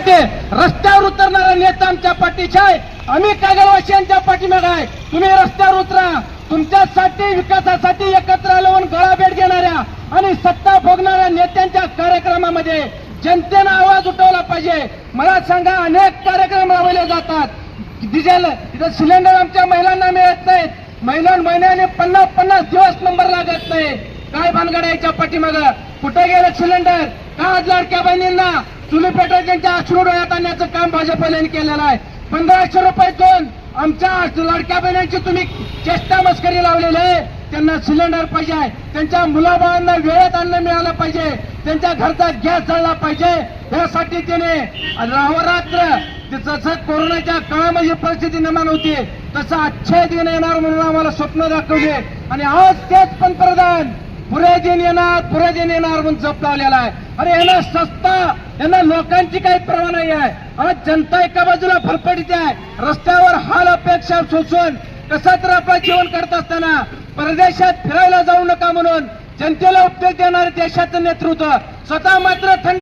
रस्त्यावर उतरणारा नेता आमच्या पाठीशी आहे. आम्ही कागलवासियांच्या पाठीमागे आहे. तुम्ही रस्त्यावर उतरा. तुमच्यासाठी विकासासाठी एकत्र आल्यावर गळाभेट घेणाऱ्या आणि सत्ता भोगणाऱ्या नेत्यांच्या कार्यक्रमामध्ये जनतेनं आवाज उठवला पाहिजे. मला सांगा, अनेक कार्यक्रम राबवले जातात. डिझेल इथं सिलेंडर आमच्या महिलांना मिळत नाहीत. महिन्याने 50 दिवस नंबर लागत नाही. काय भानगड याच्या पाठीमागं? कुठे गेलं सिलेंडर? का आज लाडक्या बहिणींना चुली पेटवून त्यांच्या अश्रू डोळ्यात आणण्याचं काम भाजपने केलेलं आहे. 1500 रुपये देऊन आमच्या लाडक्या बहिणींची तुम्ही चेष्टा मस्करी लावलेली आहे. त्यांना सिलेंडर पाहिजे, त्यांच्या मुलाबाळांना वेळेत अन्न मिळालं पाहिजे, त्यांच्या घरचा गॅस जळला पाहिजे. यासाठी त्याने रात्र जसं कोरोनाच्या काळामध्ये परिस्थिती निर्माण होती तसं अच्छे दिन येणार म्हणून आम्हाला स्वप्न दाखवले आणि आज तेच पंतप्रधान पुरे दिन येणार म्हणून जप लावलेला आहे. अरे यांना सस्ता, यांना लोकांची काही पर्वा नाही आहे. आज जनता एका बाजूला फरफडीत आहे, रस्त्यावर हाल अपेक्षा सोसून कसं तर आपलं जीवन करत असताना परदेशात फिरायला जाऊ नका म्हणून जनतेला उपदेश देणारे देशाचं नेतृत्व स्वतः मात्र थंड